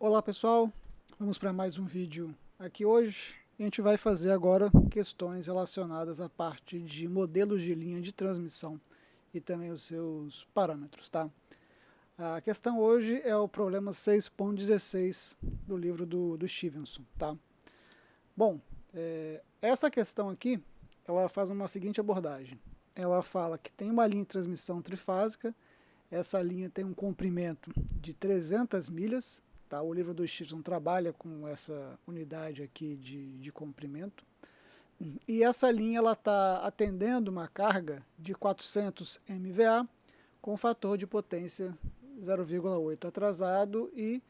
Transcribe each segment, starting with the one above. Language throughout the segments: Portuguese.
Olá pessoal, vamos para mais um vídeo aqui hoje. A gente vai fazer agora questões relacionadas à parte de modelos de linha de transmissão e também os seus parâmetros, tá? A questão hoje é o problema 6.16 do livro do Stevenson, tá? Bom, essa questão aqui, ela faz uma seguinte abordagem. Ela fala que tem uma linha de transmissão trifásica, essa linha tem um comprimento de 300 milhas, tá? O livro do Stevenson trabalha com essa unidade aqui de comprimento. E essa linha está atendendo uma carga de 400 MVA com fator de potência 0,8 atrasado e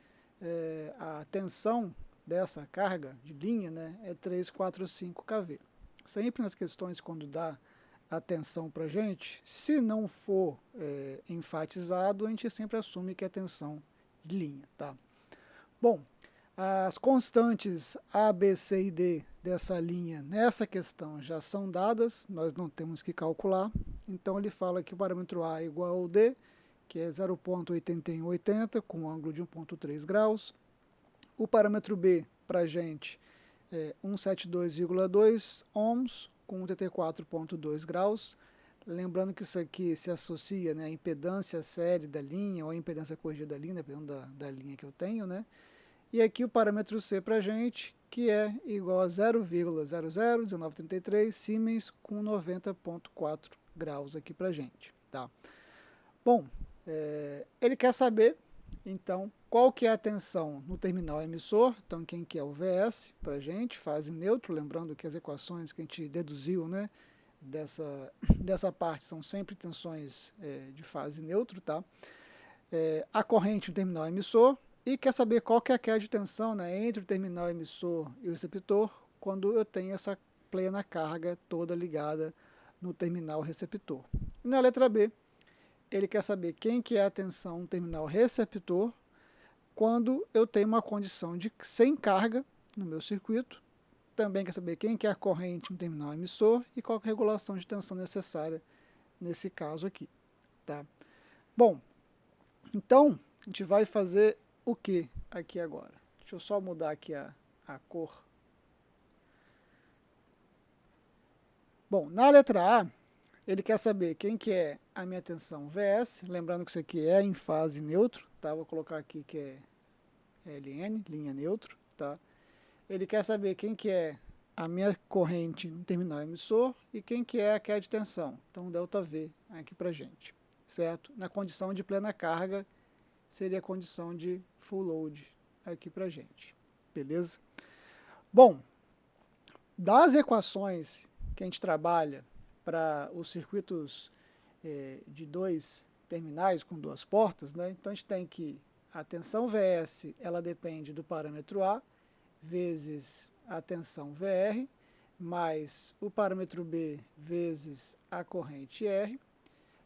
a tensão dessa carga de linha, né, é 345 kV. Sempre nas questões quando dá a tensão para a gente, se não for enfatizado, a gente sempre assume que é tensão de linha, tá? Bom, as constantes A, B, C e D dessa linha nessa questão já são dadas, nós não temos que calcular. Então ele fala que o parâmetro A é igual ao D, que é 0,8180 com um ângulo de 1,3 graus. O parâmetro B para a gente é 172,2 ohms com 84,2 graus. Lembrando que isso aqui se associa, né, à impedância série da linha ou à impedância corrigida da linha, dependendo da linha que eu tenho, né? E aqui o parâmetro C para a gente, que é igual a 0,001933 Siemens com 90,4 graus aqui para a gente, tá? Bom, ele quer saber, então, qual que é a tensão no terminal emissor, então quem que é o VS para a gente, fase neutro, lembrando que as equações que a gente deduziu, né, dessa parte são sempre tensões de fase neutro, tá? A corrente no terminal emissor, e quer saber qual que é a queda de tensão, né, entre o terminal emissor e o receptor quando eu tenho essa plena carga toda ligada no terminal receptor. E na letra B, ele quer saber quem que é a tensão no terminal receptor quando eu tenho uma condição de sem carga no meu circuito. Também quer saber quem que é a corrente no terminal emissor e qual que é a regulação de tensão necessária nesse caso aqui, tá? Bom, então a gente vai fazer o que aqui agora? Deixa eu só mudar aqui a cor. Bom, na letra A, ele quer saber quem que é a minha tensão VS, lembrando que isso aqui é em fase neutro, tá? Vou colocar aqui que é LN, linha neutro, tá? Ele quer saber quem que é a minha corrente no terminal emissor e quem que é a queda de tensão, então ΔV aqui pra gente, certo? Na condição de plena carga, seria a condição de full load aqui pra gente, beleza? Bom, das equações que a gente trabalha para os circuitos de dois terminais com duas portas, né? Então a gente tem que a tensão VS ela depende do parâmetro A vezes a tensão VR mais o parâmetro B vezes a corrente R.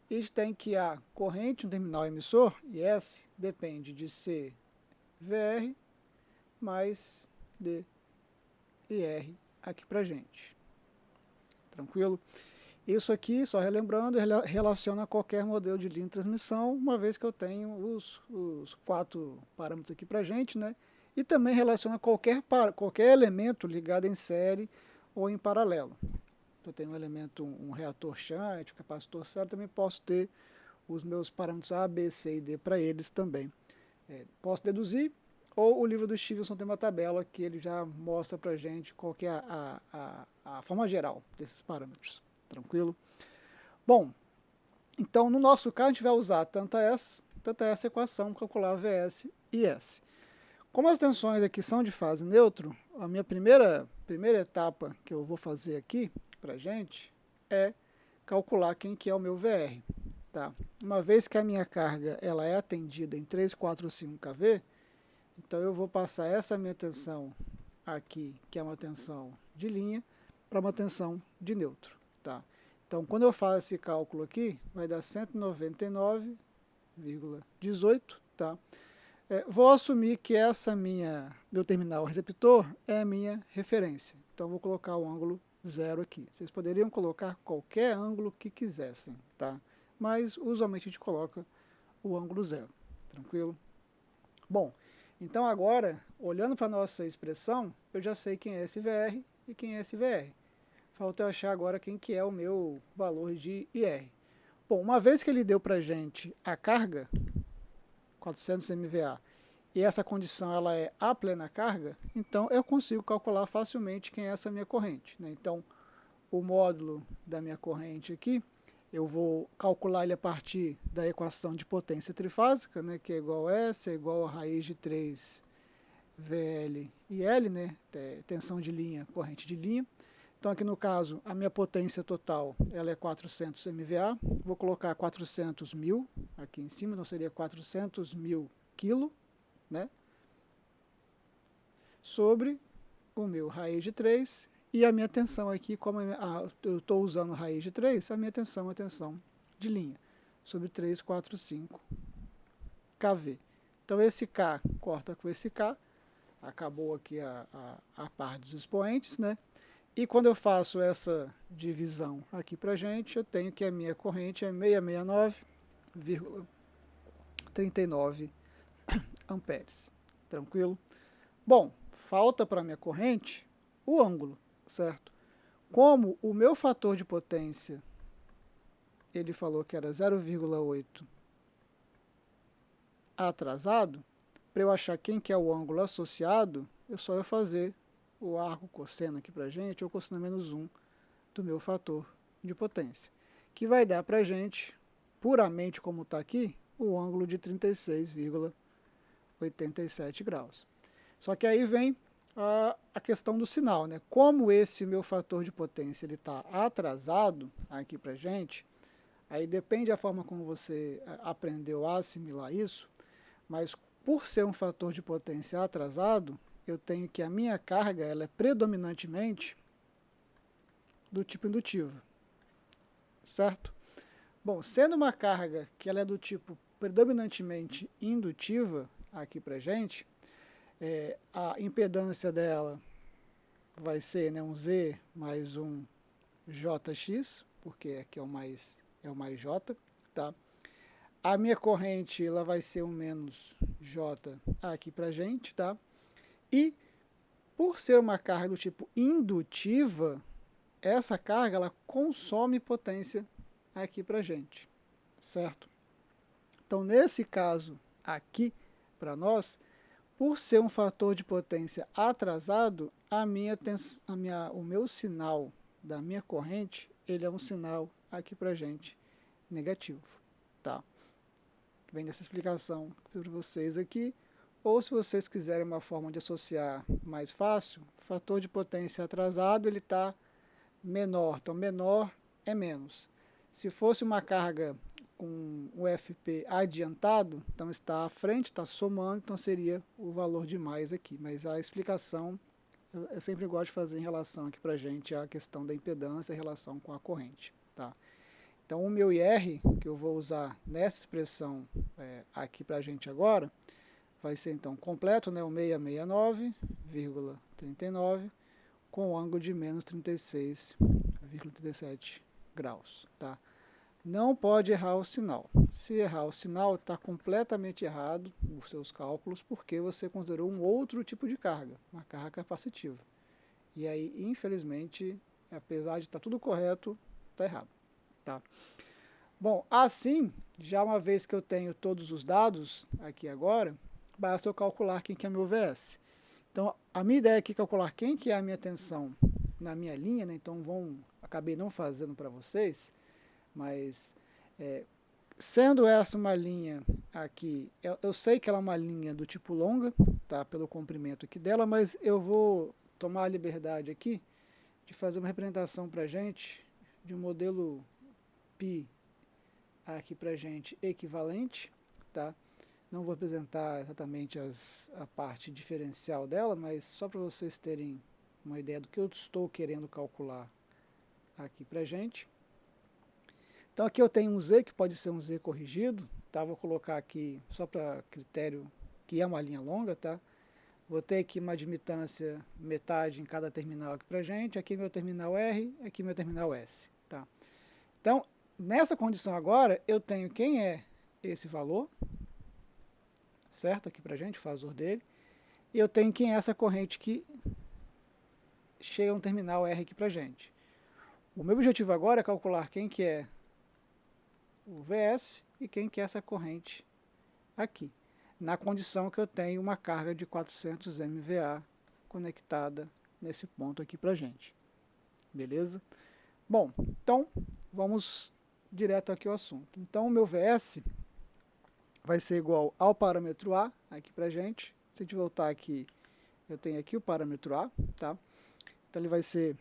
E a gente tem que a corrente no terminal emissor, IS, depende de C VR mais D e R aqui pra gente. Tranquilo? Isso aqui, só relembrando, relaciona a qualquer modelo de linha de transmissão, uma vez que eu tenho os quatro parâmetros aqui pra gente, né? E também relaciona qualquer elemento ligado em série ou em paralelo. Eu tenho um elemento, um reator shunt, um capacitor série, também posso ter os meus parâmetros A, B, C e D para eles também. Posso deduzir, ou o livro do Stevenson tem uma tabela que ele já mostra para a gente qual que é a forma geral desses parâmetros. Tranquilo? Bom, então no nosso caso a gente vai usar tanto essa equação, calcular VS e S. Como as tensões aqui são de fase neutro, a minha primeira etapa que eu vou fazer aqui para a gente é calcular quem que é o meu VR. Tá? Uma vez que a minha carga ela é atendida em 345 kV, então eu vou passar essa minha tensão aqui, que é uma tensão de linha, para uma tensão de neutro. Tá? Então quando eu faço esse cálculo aqui, vai dar 199,18. Tá? Vou assumir que meu terminal receptor é a minha referência. Então vou colocar o ângulo 0 aqui. Vocês poderiam colocar qualquer ângulo que quisessem, tá? Mas usualmente a gente coloca o ângulo 0, tranquilo? Bom, Então agora, olhando para a nossa expressão, eu já sei quem é esse VR e quem é esse VR. Falta eu achar agora quem que é o meu valor de IR. Bom, uma vez que ele deu para a gente a carga, 400 MVA, e essa condição ela é a plena carga, então eu consigo calcular facilmente quem é essa minha corrente, né? Então, o módulo da minha corrente aqui, eu vou calcular ele a partir da equação de potência trifásica, né, que é igual a S, é igual a raiz de 3 VL e L, né, tensão de linha, corrente de linha. Então aqui no caso, a minha potência total ela é 400 MVA, vou colocar 400 mil aqui em cima, então seria 400 mil quilo, né, sobre o meu raiz de 3, e a minha tensão aqui, como eu estou usando raiz de 3, a minha tensão é a tensão de linha, sobre 345 kV. Então esse K corta com esse K, acabou aqui a parte dos expoentes, né? E quando eu faço essa divisão aqui para gente, eu tenho que a minha corrente é 669,39 amperes. Tranquilo? Bom, falta para a minha corrente o ângulo, certo? Como o meu fator de potência, ele falou que era 0,8 atrasado, para eu achar quem que é o ângulo associado, eu só ia fazer o arco cosseno aqui para a gente, ou cosseno menos 1 do meu fator de potência, que vai dar para a gente, puramente como está aqui, o ângulo de 36,87 graus. Só que aí vem a questão do sinal, né? Como esse meu fator de potência ele está atrasado aqui para gente, aí depende da forma como você aprendeu a assimilar isso, mas por ser um fator de potência atrasado, eu tenho que a minha carga ela é predominantemente do tipo indutivo, certo? Bom, sendo uma carga que ela é do tipo predominantemente indutiva aqui para gente, a impedância dela vai ser, né, um Z mais um JX, porque aqui é o mais J, tá? A minha corrente ela vai ser um menos J aqui pra gente, tá? E por ser uma carga do tipo indutiva, essa carga ela consome potência aqui pra gente, certo? Então nesse caso aqui para nós, por ser um fator de potência atrasado, o meu sinal da minha corrente, ele é um sinal aqui para gente negativo, tá? Vem dessa explicação para vocês aqui, ou se vocês quiserem uma forma de associar mais fácil, fator de potência atrasado, ele está menor, então menor é menos. Se fosse uma carga com o FP adiantado, então está à frente, está somando, então seria o valor de mais aqui. Mas a explicação eu sempre gosto de fazer em relação aqui para a gente a questão da impedância em relação com a corrente. Tá? Então o meu IR, que eu vou usar nessa expressão aqui para a gente agora, vai ser então completo, né, o 669,39 com o ângulo de menos 36,37 graus. Tá? Não pode errar o sinal. Se errar o sinal, está completamente errado os seus cálculos, porque você considerou um outro tipo de carga, uma carga capacitiva. E aí, infelizmente, apesar de estar tudo correto, está errado. Tá? Bom, assim, já uma vez que eu tenho todos os dados aqui agora, basta eu calcular quem que é meu VS. Então, a minha ideia aqui é calcular quem que é a minha tensão na minha linha, né? Então, acabei não fazendo para vocês, mas sendo essa uma linha aqui, eu sei que ela é uma linha do tipo longa, tá? Pelo comprimento aqui dela, mas eu vou tomar a liberdade aqui de fazer uma representação para a gente de um modelo π aqui para a gente equivalente, tá? Não vou apresentar exatamente a parte diferencial dela, mas só para vocês terem uma ideia do que eu estou querendo calcular aqui para a gente. Então aqui eu tenho um Z, que pode ser um Z corrigido, tá? Vou colocar aqui só para critério que é uma linha longa, tá? Vou ter aqui uma admitância metade em cada terminal aqui para gente, aqui meu terminal R, aqui meu terminal S, tá? Então, nessa condição agora, eu tenho quem é esse valor, certo? Aqui pra gente, o fasor dele. E eu tenho quem é essa corrente que chega no terminal R aqui pra gente. O meu objetivo agora é calcular quem que é o VS e quem que é essa corrente aqui, na condição que eu tenho uma carga de 400 MVA conectada nesse ponto aqui pra gente. Beleza? Bom, então vamos direto aqui ao assunto. Então o meu VS vai ser igual ao parâmetro A aqui pra gente. Se a gente voltar aqui, eu tenho aqui o parâmetro A, tá? Então ele vai ser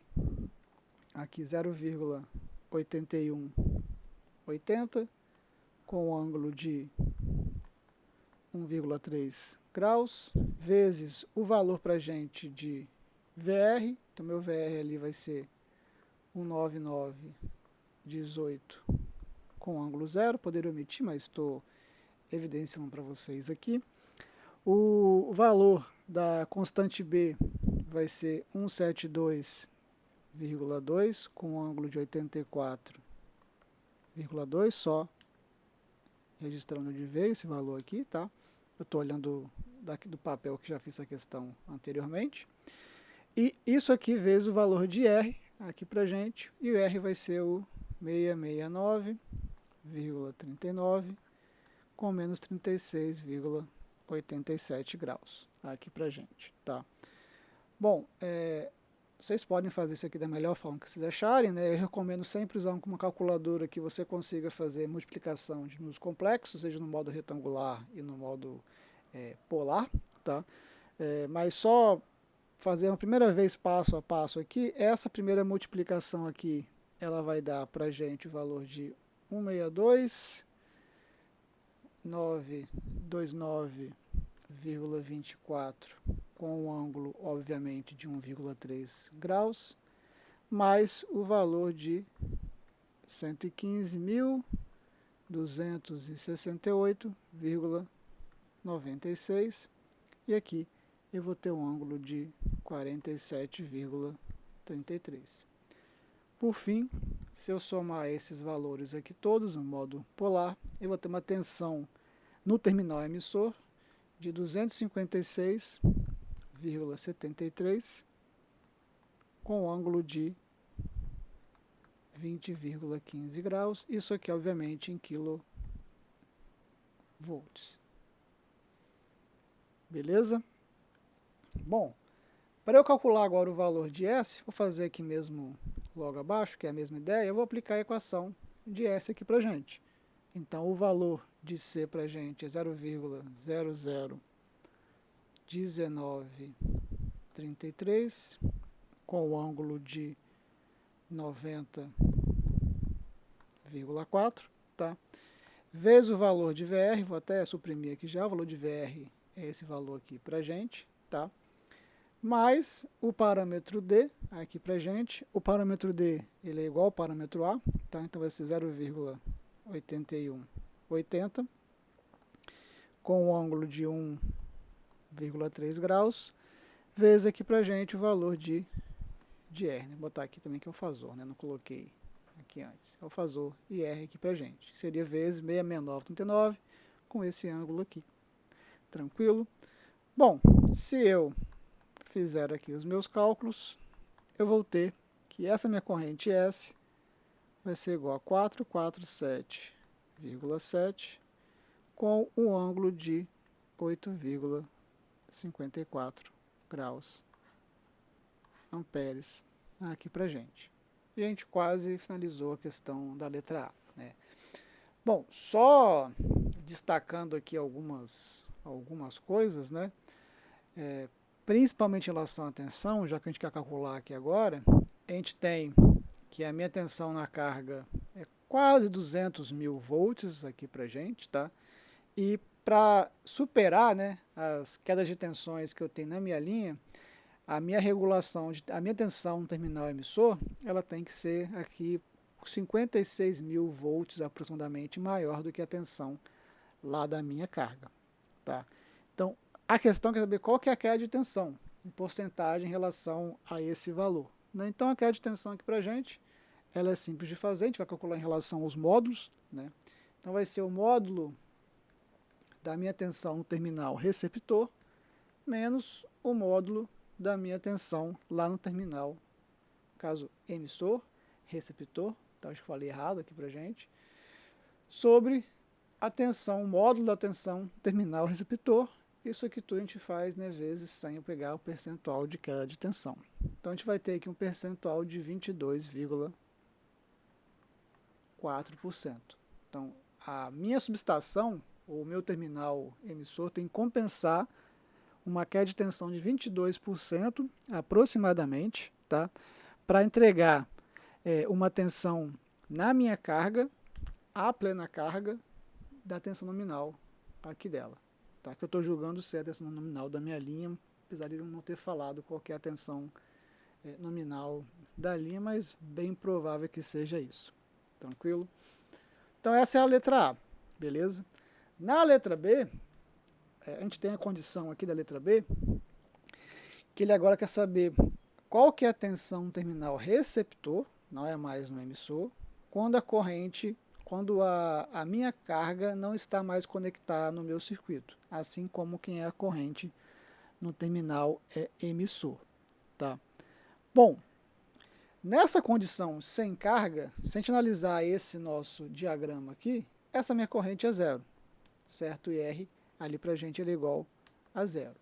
aqui 0,8180 com um ângulo de 1,3 graus, vezes o valor para a gente de VR, então meu VR ali vai ser 19918 com ângulo zero, poderia omitir, mas estou evidenciando para vocês aqui. O valor da constante B vai ser 172,2 com ângulo de 84,2, só registrando onde veio esse valor aqui, tá? Eu estou olhando daqui do papel que já fiz a questão anteriormente. E isso aqui vezes o valor de R aqui pra gente, e o R vai ser o 669,39 com menos 36,87 graus aqui pra gente, tá? Bom, vocês podem fazer isso aqui da melhor forma que vocês acharem, né? Eu recomendo sempre usar uma calculadora que você consiga fazer multiplicação de números complexos, seja no modo retangular e no modo polar, tá? Mas só fazer uma primeira vez passo a passo aqui, essa primeira multiplicação aqui, ela vai dar pra gente o valor de 162,929,24 com um ângulo, obviamente, de 1,3 graus, mais o valor de 115.268,96, e aqui eu vou ter um ângulo de 47,33. Por fim, se eu somar esses valores aqui todos no modo polar, eu vou ter uma tensão no terminal emissor de 256,73 com ângulo de 20,15 graus. Isso aqui, obviamente, em kV. Beleza? Bom, para eu calcular agora o valor de S, vou fazer aqui mesmo logo abaixo, que é a mesma ideia, eu vou aplicar a equação de S aqui para gente. Então, o valor de C para a gente é 0,001933 com o ângulo de 90,4, tá? Vezes o valor de VR, vou até suprimir aqui já, o valor de VR é esse valor aqui para a gente, tá? Mais o parâmetro D aqui para a gente. O parâmetro D ele é igual ao parâmetro A, tá? Então vai ser 0,8180 com um ângulo de 1,3 graus, vezes aqui para a gente o valor de R. Vou botar aqui também que é o fasor, né? Não coloquei aqui antes. É o fasor e R aqui para a gente, que seria vezes 669,39 com esse ângulo aqui. Tranquilo? Bom, se eu fizer aqui os meus cálculos, eu vou ter que essa minha corrente S vai ser igual a 447,7 com um ângulo de 8,54 graus amperes aqui pra gente. E a gente quase finalizou a questão da letra A, né? Bom, só destacando aqui algumas coisas, né? Principalmente em relação à tensão, já que a gente quer calcular aqui agora, a gente tem que a minha tensão na carga é quase 200 mil volts aqui pra gente, tá? E para superar, né, as quedas de tensões que eu tenho na minha linha, a minha regulação, a minha tensão no terminal emissor, ela tem que ser aqui 56 mil volts aproximadamente maior do que a tensão lá da minha carga, tá? Então, a questão é saber qual que é a queda de tensão, em porcentagem em relação a esse valor, né? Então, a queda de tensão aqui para a gente, ela é simples de fazer, a gente vai calcular em relação aos módulos, né? Então, vai ser o módulo da minha tensão no terminal receptor menos o módulo da minha tensão lá no terminal, no caso emissor, receptor, então acho que falei errado aqui pra gente, sobre a tensão, o módulo da tensão terminal receptor. Isso aqui tudo a gente faz, né, vezes sem eu pegar o percentual de queda de tensão. Então a gente vai ter aqui um percentual de 22,4%. Então a minha subestação, ou o meu terminal emissor, tem que compensar uma queda de tensão de 22% aproximadamente, tá? Para entregar uma tensão na minha carga, a plena carga da tensão nominal aqui dela. Tá? Que eu estou julgando ser a tensão nominal da minha linha, apesar de eu não ter falado qual que é a tensão nominal da linha, mas bem provável que seja isso. Tranquilo? Então essa é a letra A, beleza? Na letra B, a gente tem a condição aqui da letra B, que ele agora quer saber qual que é a tensão terminal receptor, não é mais no emissor, quando a corrente, quando a minha carga não está mais conectada no meu circuito, assim como quem é a corrente no terminal emissor. Tá? Bom, nessa condição sem carga, se a gente analisar esse nosso diagrama aqui, essa minha corrente é zero, certo? E R ali para a gente ele é igual a zero.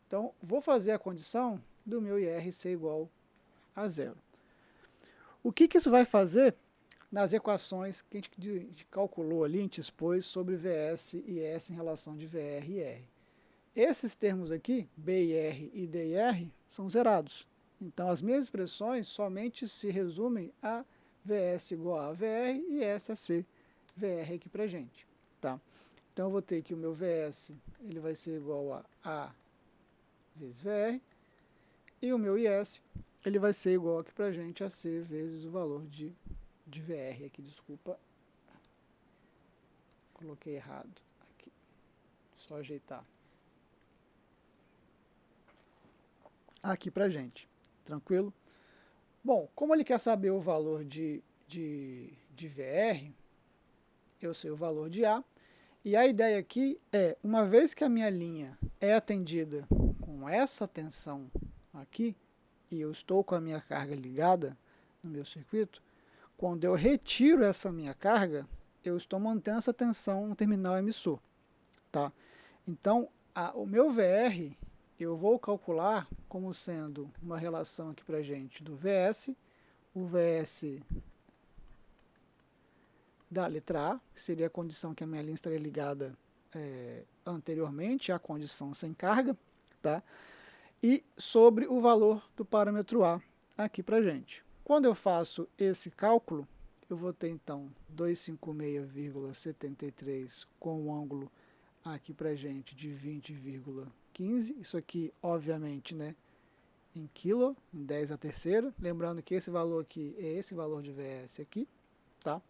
Então, vou fazer a condição do meu IR ser igual a zero. O que isso vai fazer nas equações que a gente calculou ali, a gente expôs sobre VS e S em relação de VR e R? Esses termos aqui, BIR e DIR, são zerados. Então, as minhas expressões somente se resumem a VS igual a VR e S a C VR aqui para a gente. Tá? Então, eu vou ter que o meu VS ele vai ser igual a A vezes VR, e o meu IS ele vai ser igual aqui para a gente a C vezes o valor de VR aqui, desculpa, coloquei errado aqui, só ajeitar aqui para a gente, tranquilo? Bom, como ele quer saber o valor de VR, eu sei o valor de A, e a ideia aqui é, uma vez que a minha linha é atendida com essa tensão aqui, e eu estou com a minha carga ligada no meu circuito, quando eu retiro essa minha carga, eu estou mantendo essa tensão no terminal emissor. Tá? Então, o meu VR, eu vou calcular como sendo uma relação aqui para a gente do VS, o VS da letra A, que seria a condição que a minha linha estaria ligada anteriormente, a condição sem carga, tá? E sobre o valor do parâmetro A aqui para a gente. Quando eu faço esse cálculo, eu vou ter então 256,73 com um ângulo aqui para a gente de 20,15. Isso aqui, obviamente, né, em quilo, em 10 a terceira. Lembrando que esse valor aqui é esse valor de VS aqui, tá?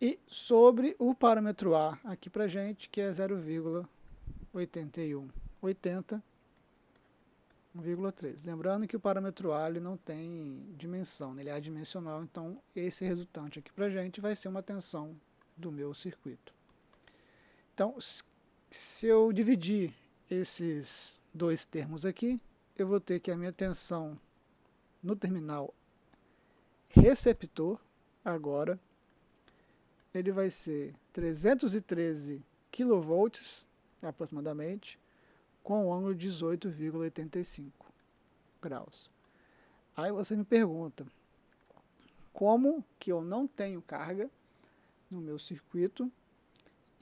E sobre o parâmetro A aqui para a gente, que é 0,8180, 1,3. Lembrando que o parâmetro A ele não tem dimensão, né? Ele é adimensional, então esse resultante aqui para a gente vai ser uma tensão do meu circuito. Então, se eu dividir esses dois termos aqui, eu vou ter que a minha tensão no terminal receptor, agora, ele vai ser 313 kV aproximadamente, com um ângulo de 18,85 graus. Aí você me pergunta, como que eu não tenho carga no meu circuito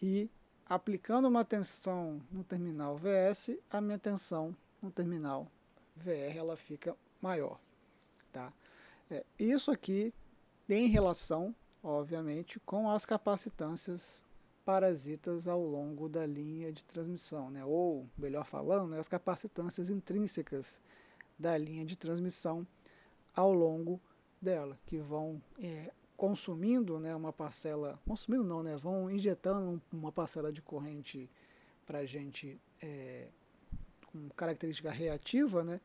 e aplicando uma tensão no terminal VS, a minha tensão no terminal VR ela fica maior. Tá? Isso aqui tem relação, obviamente, com as capacitâncias parasitas ao longo da linha de transmissão, né? Ou, melhor falando, né, as capacitâncias intrínsecas da linha de transmissão ao longo dela, que vão consumindo, né, uma parcela, consumindo não, né, vão injetando uma parcela de corrente para a gente com característica reativa, né,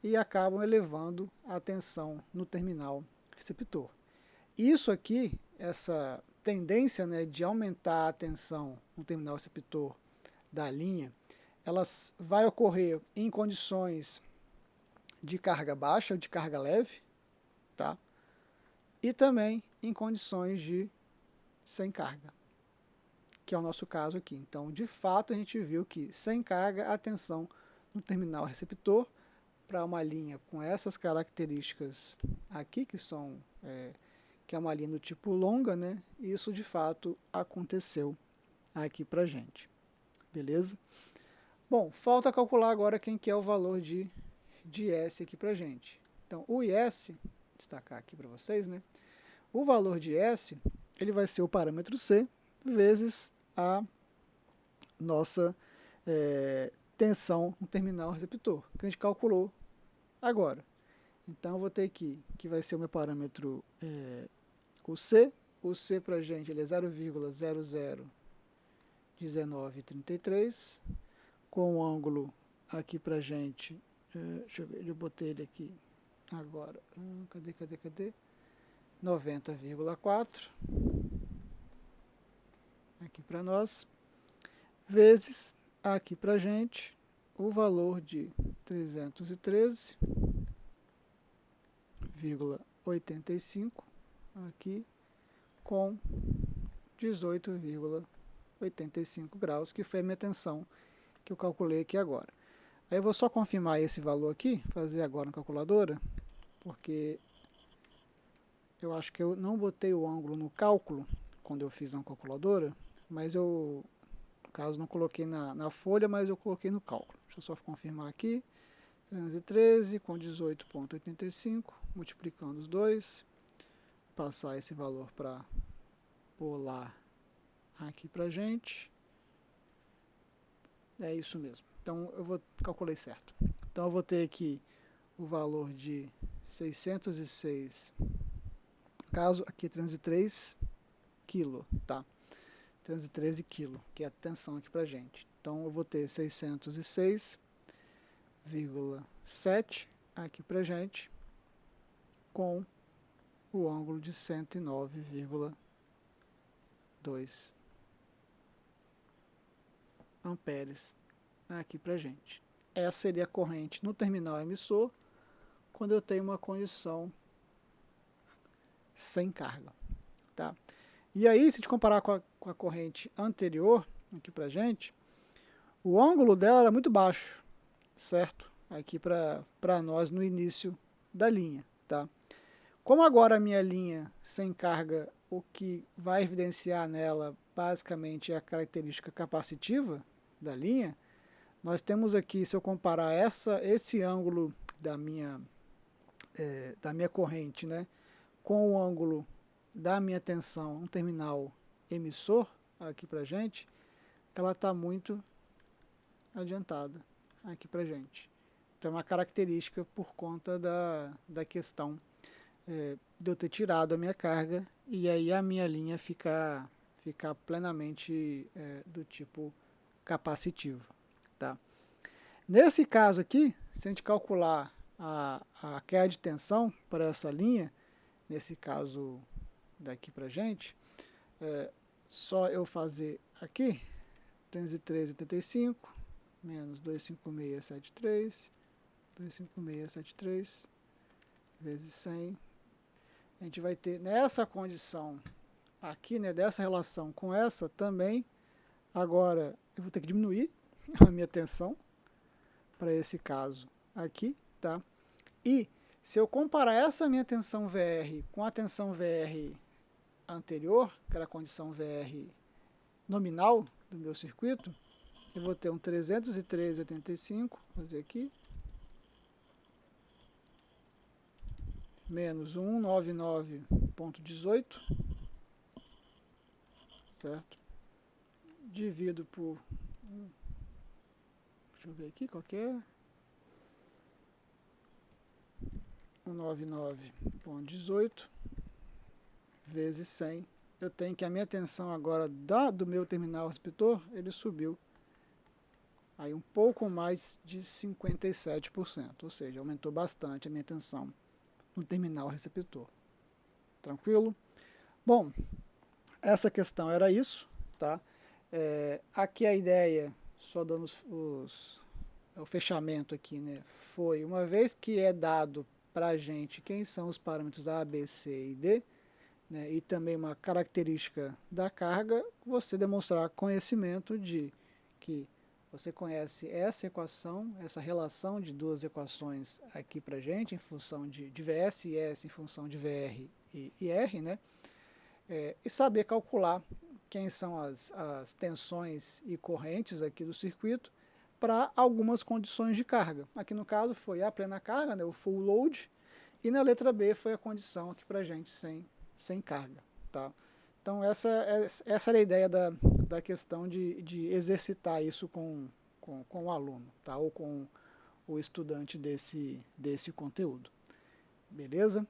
e acabam elevando a tensão no terminal receptor. Isso aqui, essa tendência, né, de aumentar a tensão no terminal receptor da linha, elas vai ocorrer em condições de carga baixa ou de carga leve, tá? E também em condições de sem carga, que é o nosso caso aqui. Então, de fato, a gente viu que sem carga, a tensão no terminal receptor para uma linha com essas características aqui, que é uma linha do tipo longa, né? Isso de fato aconteceu aqui para gente, beleza? Bom, falta calcular agora quem que é o valor de S aqui para gente. Então, o IS, destacar aqui para vocês, né? O valor de S, ele vai ser o parâmetro C vezes a nossa tensão no terminal receptor, que a gente calculou agora. Então, eu vou ter aqui, que vai ser o meu parâmetro o C. O C para a gente ele é 0,001933, com o ângulo aqui para a gente, deixa eu ver, eu botei ele aqui agora, cadê? 90,4 aqui para nós, vezes aqui para a gente o valor de 313,85 aqui com 18,85 graus, que foi a minha tensão que eu calculei aqui agora. Aí eu vou só confirmar esse valor aqui, fazer agora na calculadora, porque eu acho que eu não botei o ângulo no cálculo quando eu fiz na calculadora, mas eu, no caso, não coloquei na folha, mas eu coloquei no cálculo. Deixa eu só confirmar aqui. 313 com 18,85, multiplicando os dois, passar esse valor para polar aqui para gente. É isso mesmo. Então eu calculei certo. Então eu vou ter aqui o valor de 606, no caso aqui 303 kg, tá? 313 kg, que é a tensão aqui pra gente. Então eu vou ter 606,7 aqui pra gente, com o ângulo de 109,2 amperes aqui pra gente. Essa seria a corrente no terminal emissor quando eu tenho uma condição sem carga, tá? E aí, se a gente comparar com a corrente anterior aqui pra gente, o ângulo dela era muito baixo, certo? Aqui para nós no início da linha, tá? Como agora a minha linha sem carga, o que vai evidenciar nela basicamente é a característica capacitiva da linha, nós temos aqui, se eu comparar esse ângulo da minha corrente, né, com o ângulo da minha tensão no terminal emissor aqui pra gente, ela está muito adiantada aqui pra gente. Então é uma característica por conta da questão de eu ter tirado a minha carga e aí a minha linha ficar plenamente do tipo capacitivo, tá? Nesse caso aqui, se a gente calcular a queda de tensão para essa linha, nesse caso daqui pra gente, só eu fazer aqui 313,85 menos 256,73 vezes 100, a gente vai ter nessa condição aqui, né, dessa relação com essa também. Agora eu vou ter que diminuir a minha tensão para esse caso aqui, tá? E se eu comparar essa minha tensão VR com a tensão VR anterior, que era a condição VR nominal do meu circuito, eu vou ter um 313,85, vou fazer aqui, menos 199,18, certo? Divido por, deixa eu ver aqui, qual que é? 199,18 vezes 100. Eu tenho que a minha tensão agora do meu terminal receptor, ele subiu aí um pouco mais de 57%, ou seja, aumentou bastante a minha tensão no terminal receptor. Tranquilo? Bom, essa questão era isso, tá? Aqui a ideia só dando o fechamento aqui, né? Foi, uma vez que é dado para a gente quem são os parâmetros A, B, C e D, né, e também uma característica da carga, você demonstrar conhecimento de que você conhece essa equação, essa relação de duas equações aqui para a gente, em função de VS e S, em função de VR e R, né? E saber calcular quem são as tensões e correntes aqui do circuito para algumas condições de carga. Aqui no caso foi a plena carga, né, o full load, e na letra B foi a condição aqui para a gente sem carga. Tá? Então essa era a ideia da questão de exercitar isso com o aluno, tá? Ou com o estudante desse conteúdo. Beleza?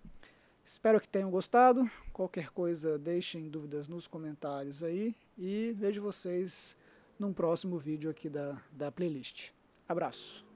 Espero que tenham gostado. Qualquer coisa, deixem dúvidas nos comentários aí. E vejo vocês num próximo vídeo aqui da playlist. Abraço!